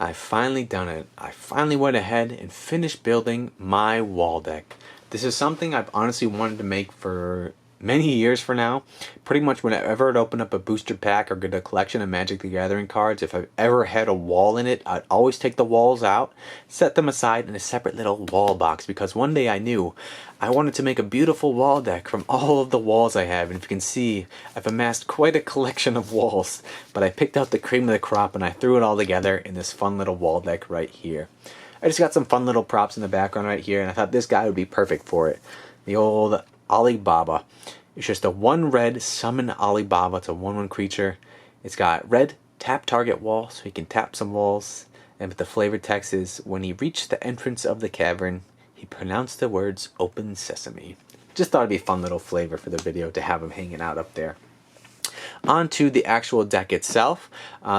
I've finally done it. I finally went ahead and finished building my wall deck. This is something I've honestly wanted to make for many years for now. Pretty much whenever I'd open up a booster pack or get a collection of Magic the Gathering cards, if I've ever had a wall in it, I'd always take the walls out, set them aside in a separate little wall box, because one day I knew I wanted to make a beautiful wall deck from all of the walls I have. And if you can see, I've amassed quite a collection of walls, but I picked out the cream of the crop and I threw it all together in this fun little wall deck right here. I just got some fun little props in the background right here, and I thought this guy would be perfect for it. The old Alibaba. It's just a 1 red summon Alibaba. It's a 1/1 creature. It's got red tap target wall, so he can tap some walls. And the flavor text is, when he reached the entrance of the cavern, he pronounced the words "Open Sesame." Just thought it'd be a fun little flavor for the video to have him hanging out up there. On to the actual deck itself.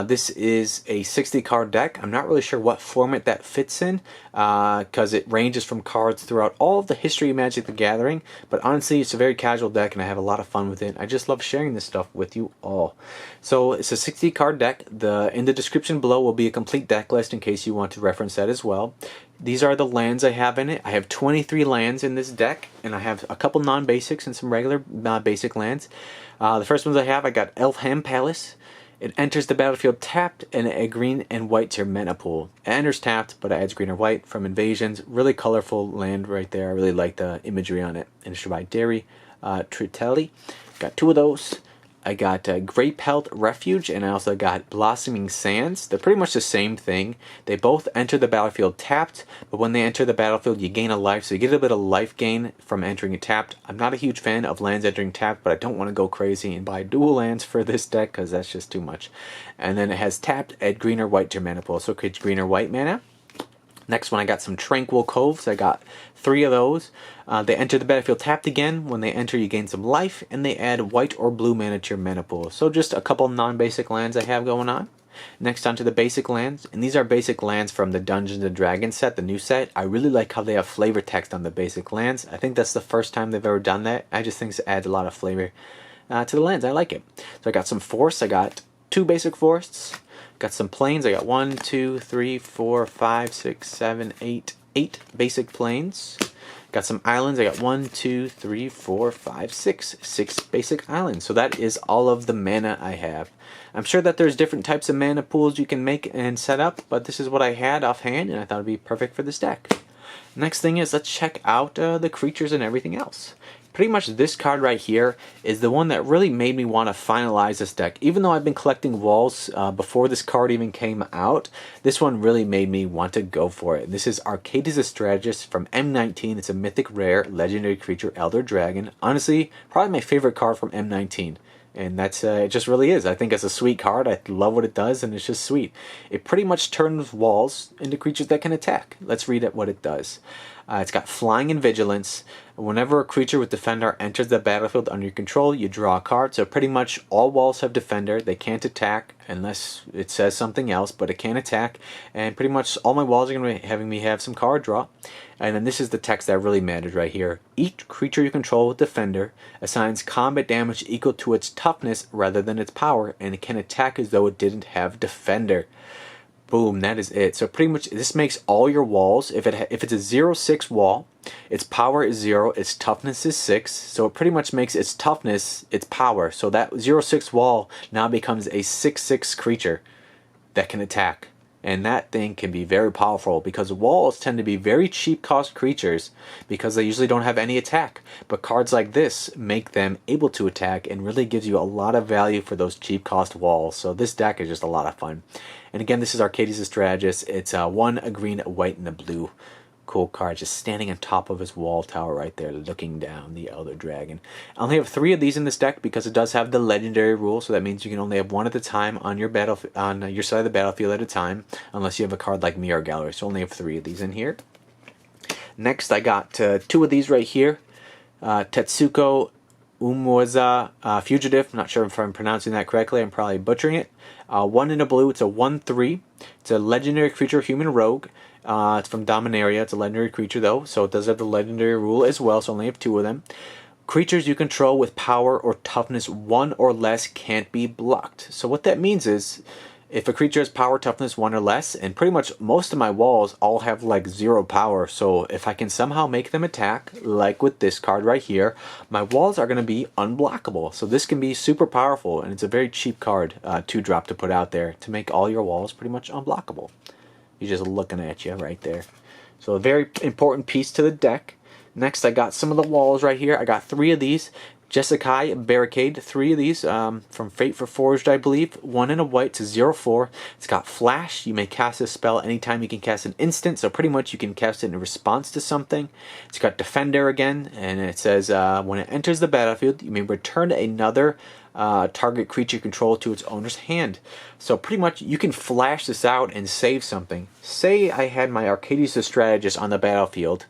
This is a 60 card deck. I'm not really sure what format that fits in because it ranges from cards throughout all of the history of Magic the Gathering, but honestly it's a very casual deck and I have a lot of fun with it. I just love sharing this stuff with you all. So it's a 60 card deck. In the description below will be a complete deck list in case you want to reference that as well. These are the lands I have in it. I have 23 lands in this deck, and I have a couple non-basics and some regular basic lands. The first ones I got Elfhame Palace. It enters the battlefield tapped, and it adds green and white to your mana pool. It enters tapped, but it adds green or white from invasions. Really colorful land right there. I really like the imagery on it. And it's by Dairy Tritelli. Got 2 of those. I got Graypelt Refuge, and I also got Blossoming Sands. They're pretty much the same thing. They both enter the battlefield tapped, but when they enter the battlefield, you gain a life, so you get a bit of life gain from entering it tapped. I'm not a huge fan of lands entering tapped, but I don't want to go crazy and buy dual lands for this deck, because that's just too much. And then it has tapped, add green or white to your mana pool, so it creates green or white mana. Next one, I got some Tranquil Coves. I got 3 of those. They enter the battlefield tapped again. When they enter, you gain some life, and they add white or blue mana to your mana pool. So just a couple non-basic lands I have going on. Next, on to the basic lands, and these are basic lands from the Dungeons & Dragons set, the new set. I really like how they have flavor text on the basic lands. I think that's the first time they've ever done that. I just think it adds a lot of flavor to the lands. I like it. So I got some forests. I got 2 basic forests. Got some plains. I got 1, 2, 3, 4, 5, 6, 7, 8 basic plains. Got some islands. I got 1, 2, 3, 4, 5, 6 basic islands. So that is all of the mana I have. I'm sure that there's different types of mana pools you can make and set up, but this is what I had offhand, and I thought it'd be perfect for this deck. Next thing is, let's check out the creatures and everything else. Pretty much this card right here is the one that really made me want to finalize this deck. Even though I've been collecting walls before this card even came out, this one really made me want to go for it. This is Arcades the Strategist from M19. It's a mythic rare legendary creature, Elder Dragon. Honestly, probably my favorite card from M19. And that's it just really is. I think it's a sweet card. I love what it does, and it's just sweet. It pretty much turns walls into creatures that can attack. Let's read what it does. It's got Flying and Vigilance. Whenever a creature with Defender enters the battlefield under your control, you draw a card. So pretty much all walls have Defender. They can't attack unless it says something else, but it can attack. And pretty much all my walls are going to be having me have some card draw. And then this is the text that really matters right here. Each creature you control with Defender assigns combat damage equal to its toughness rather than its power, and it can attack as though it didn't have Defender. Boom, that is it. So pretty much this makes all your walls, if it's a 0/6 wall, its power is 0, its toughness is 6, so it pretty much makes its toughness its power. So that 0/6 wall now becomes a 6/6 creature that can attack. And that thing can be very powerful because walls tend to be very cheap cost creatures because they usually don't have any attack. But cards like this make them able to attack and really gives you a lot of value for those cheap cost walls. So this deck is just a lot of fun. And again, this is Arcades the Strategist. It's 1, a green, a white, and a blue. Cool card, just standing on top of his wall tower right there, looking down, the Elder Dragon. I only have 3 of these in this deck because it does have the legendary rule, so that means you can only have 1 at a time on your your side of the battlefield at a time, unless you have a card like Mirror Gallery. So I only have 3 of these in here. Next, I got 2 of these right here. Tetsuko Umezawa Fugitive. I'm not sure if I'm pronouncing that correctly. I'm probably butchering it. 1 in a blue. It's a 1/3. It's a legendary creature, human rogue. It's from Dominaria. It's a legendary creature though, so it does have the legendary rule as well, so I only have 2 of them. Creatures you control with power or toughness 1 or less can't be blocked. So what that means is if a creature has power toughness 1 or less, and pretty much most of my walls all have like 0 power, so if I can somehow make them attack, like with this card right here, my walls are going to be unblockable. So this can be super powerful, and it's a very cheap card, 2-drop to put out there to make all your walls pretty much unblockable. He's just looking at you right there. So a very important piece to the deck. Next, I got some of the walls right here. I got 3 of these. Jeskai Barricade, 3 of these from Fate for Forged, I believe. 1 in a white to 0/4. It's got flash. You may cast a spell anytime you can cast an instant, so pretty much you can cast it in response to something. It's got Defender again, and it says when it enters the battlefield, you may return another target creature control to its owner's hand. So pretty much you can flash this out and save something. Say I had my Arcadius the Strategist on the battlefield,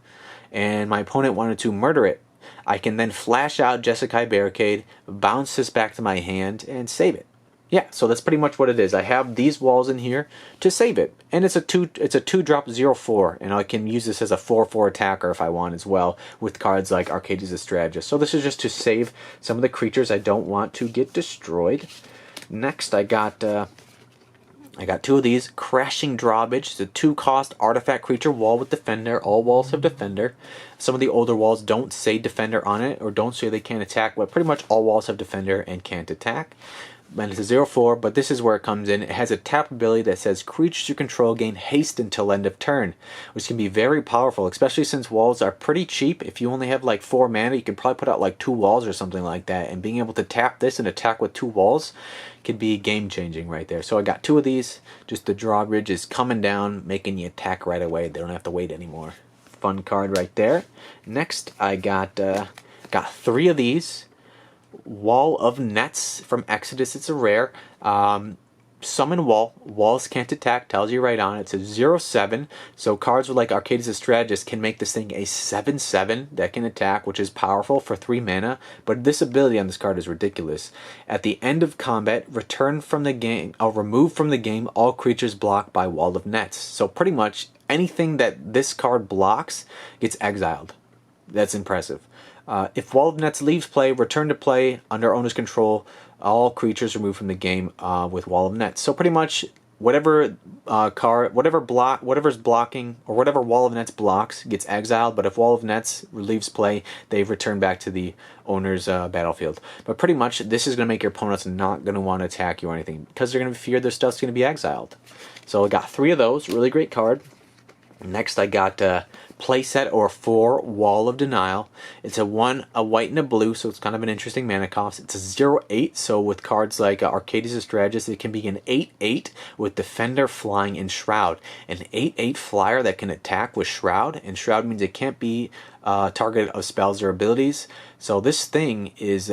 and my opponent wanted to murder it. I can then flash out Jeskai Barricade, bounce this back to my hand, and save it. Yeah, so that's pretty much what it is. I have these walls in here to save it, and it's a 2-drop 0/4, and I can use this as a 4/4 attacker if I want as well with cards like Arcadius the Strategist. So this is just to save some of the creatures I don't want to get destroyed. Next, I got 2 of these. Crashing Drawbridge. It's a 2-cost artifact creature wall with Defender. All walls have Defender. Some of the older walls don't say Defender on it, or don't say they can't attack, but pretty much all walls have Defender and can't attack. And it's a 0/4, but this is where it comes in. It has a tap ability that says creatures you control gain haste until end of turn, which can be very powerful, especially since walls are pretty cheap. If you only have like 4 mana, you can probably put out like 2 walls or something like that, and being able to tap this and attack with 2 walls could be game changing right there. So I got 2 of these. Just the Drawbridge is coming down, making you attack right away. They don't have to wait anymore. Fun card right there. Next, I got 3 of these. Wall of Nets from Exodus. It's a rare. Summon Wall. Walls can't attack. Tells you right on it. It's a 0/7. So cards with like Arcadius the Strategist can make this thing a 7/7 that can attack, which is powerful for 3 mana. But this ability on this card is ridiculous. At the end of combat, return from the game, or remove from the game all creatures blocked by Wall of Nets. So pretty much anything that this card blocks gets exiled. That's impressive. If Wall of Nets leaves play, return to play under owner's control. All creatures removed from the game with Wall of Nets. So pretty much whatever whatever's blocking, or whatever Wall of Nets blocks gets exiled. But if Wall of Nets leaves play, they return back to the owner's battlefield. But pretty much this is going to make your opponents not going to want to attack you or anything, because they're going to fear their stuff's going to be exiled. So I got 3 of those. Really great card. Next, I got playset or 4 Wall of Denial. It's a 1, a white, and a blue, so it's kind of an interesting mana cost. It's a 0/8, so with cards like Arcadius the Strategist, it can be an 8/8 with Defender, Flying, and Shroud. An 8/8 flyer that can attack with Shroud, and Shroud means it can't be targeted of spells or abilities. So this thing is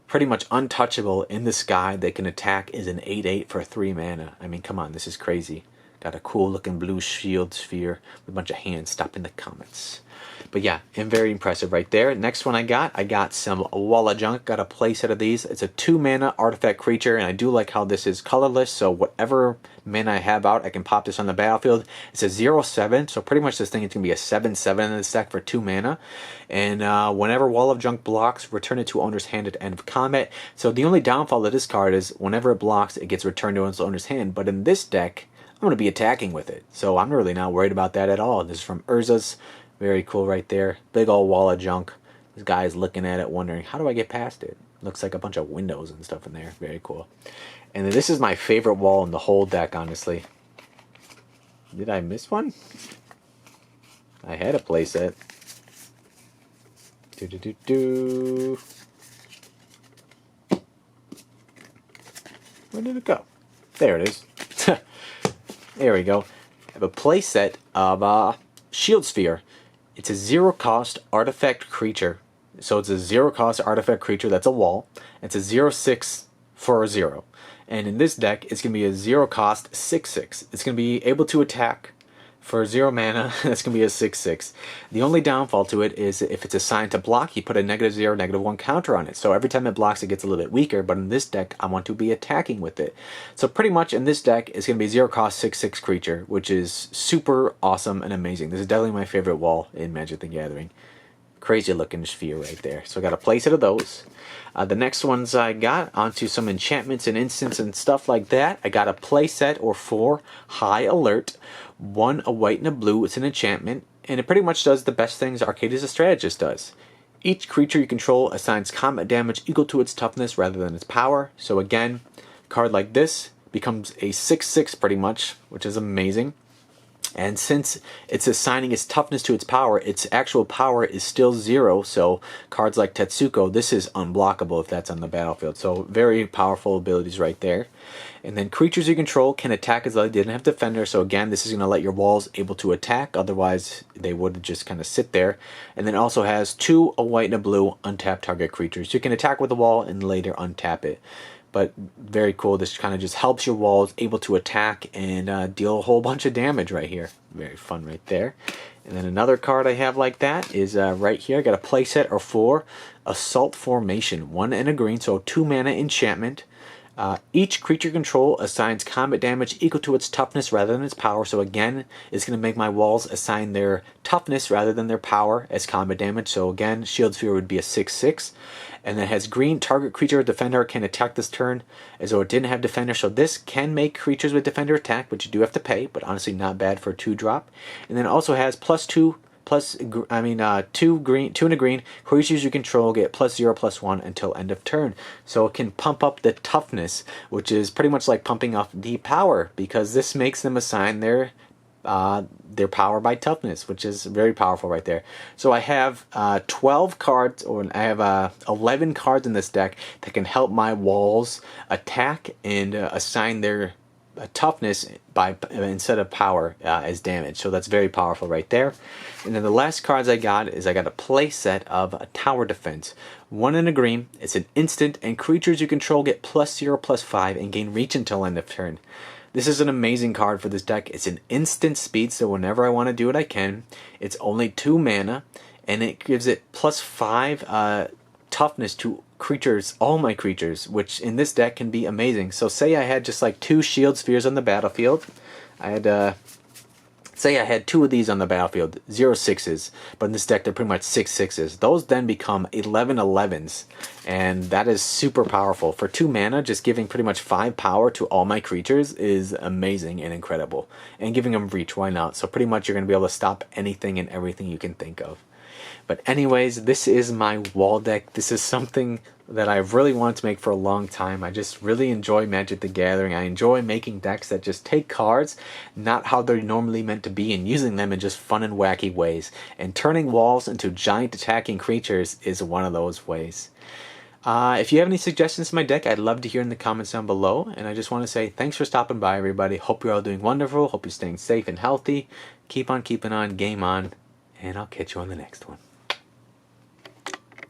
pretty much untouchable in the sky. They can attack is an 8/8 for 3 mana. I mean, come on, this is crazy. Got a cool looking blue shield sphere with a bunch of hands. Stop in the comments. But yeah, and very impressive right there. Next one I got some Wall of Junk. Got a playset of these. It's a 2 mana artifact creature, and I do like how this is colorless, so whatever mana I have out, I can pop this on the battlefield. It's a 0/7, so pretty much this thing is going to be a 7/7 in the deck for 2 mana. And whenever Wall of Junk blocks, return it to owner's hand at the end of combat. So the only downfall of this card is whenever it blocks, it gets returned to its owner's hand. But in this deck, I'm going to be attacking with it, so I'm really not worried about that at all. This is from Urza's. Very cool right there. Big old Wall of Junk. This guy is looking at it wondering, how do I get past it? Looks like a bunch of windows and stuff in there. Very cool. And then this is my favorite wall in the whole deck, honestly. Did I miss one? I had a playset. Where did it go? There it is. There we go. I have a playset of Shield Sphere. It's a 0-cost artifact creature. So it's a 0-cost artifact creature that's a wall. It's a 0/6 for a 0. And in this deck, it's going to be a 0-cost 6/6. It's going to be able to attack for 0 mana. That's going to be a 6/6. The only downfall to it is if it's assigned to block, you put a -0, -1 counter on it. So every time it blocks, it gets a little bit weaker. But in this deck, I want to be attacking with it. So pretty much in this deck, it's going to be 0-cost 6/6 creature, which is super awesome and amazing. This is definitely my favorite wall in Magic the Gathering. Crazy looking sphere right there. So I got a playset of those. The next ones I got onto some enchantments and instants and stuff like that. I got a playset or 4 High Alert. 1 a white and a blue. It's an enchantment. And it pretty much does the best things Arcade as a Strategist does. Each creature you control assigns combat damage equal to its toughness rather than its power. So again, a card like this becomes a 6/6 pretty much, which is amazing. And since it's assigning its toughness to its power, its actual power is still 0. So cards like Tetsuko, this is unblockable if that's on the battlefield. So very powerful abilities right there. And then creatures you control can attack as though they didn't have defender. So again, this is going to let your walls able to attack. Otherwise, they would just kind of sit there. And then also has 2 a white and a blue untapped target creatures. You can attack with a wall and later untap it. But very cool. This kind of just helps your walls able to attack and deal a whole bunch of damage right here. Very fun right there. And then another card I have like that is right here. I got a playset or 4 Assault Formation. 1 and a green, so 2 mana enchantment. Each creature control assigns combat damage equal to its toughness rather than its power. So again, it's going to make my walls assign their toughness rather than their power as combat damage. So again, Shield Sphere would be a 6/6. And then it has green. Target creature or defender can attack this turn as though it didn't have defender. So this can make creatures with defender attack, but you do have to pay. But honestly, not bad for a 2-drop. And then it also has +2. 2 green, 2 and a green. Creatures you control get +0/+1 until end of turn. So it can pump up the toughness, which is pretty much like pumping up the power, because this makes them assign their power by toughness, which is very powerful right there. So I have 12 cards, or I have 11 cards in this deck that can help my walls attack and assign their toughness by instead of power as damage. So that's very powerful right there. And then the last cards I got is I got a play set of a Tower Defense. 1 in a green. It's an instant, and creatures you control get +0/+5 and gain reach until end of turn. This is an amazing card for this deck. It's an instant speed, so whenever I want to do it, I can. It's only 2 mana, and it gives it +5 toughness to creatures, all my creatures, which in this deck can be amazing. So say I had just like 2 shield spheres on the battlefield. I had say I had 2 of these on the battlefield, 0/6s, but in this deck they're pretty much 6/6s. Those then become 11/11s, and that is super powerful. For 2 mana, just giving pretty much 5 power to all my creatures is amazing and incredible. And giving them reach, why not? So pretty much you're going to be able to stop anything and everything you can think of. But anyways, this is my wall deck. This is something that I've really wanted to make for a long time. I just really enjoy Magic the Gathering. I enjoy making decks that just take cards, not how they're normally meant to be, and using them in just fun and wacky ways. And turning walls into giant attacking creatures is one of those ways. If you have any suggestions to my deck, I'd love to hear in the comments down below. And I just want to say thanks for stopping by, everybody. Hope you're all doing wonderful. Hope you're staying safe and healthy. Keep on keeping on. Game on. And I'll catch you on the next one.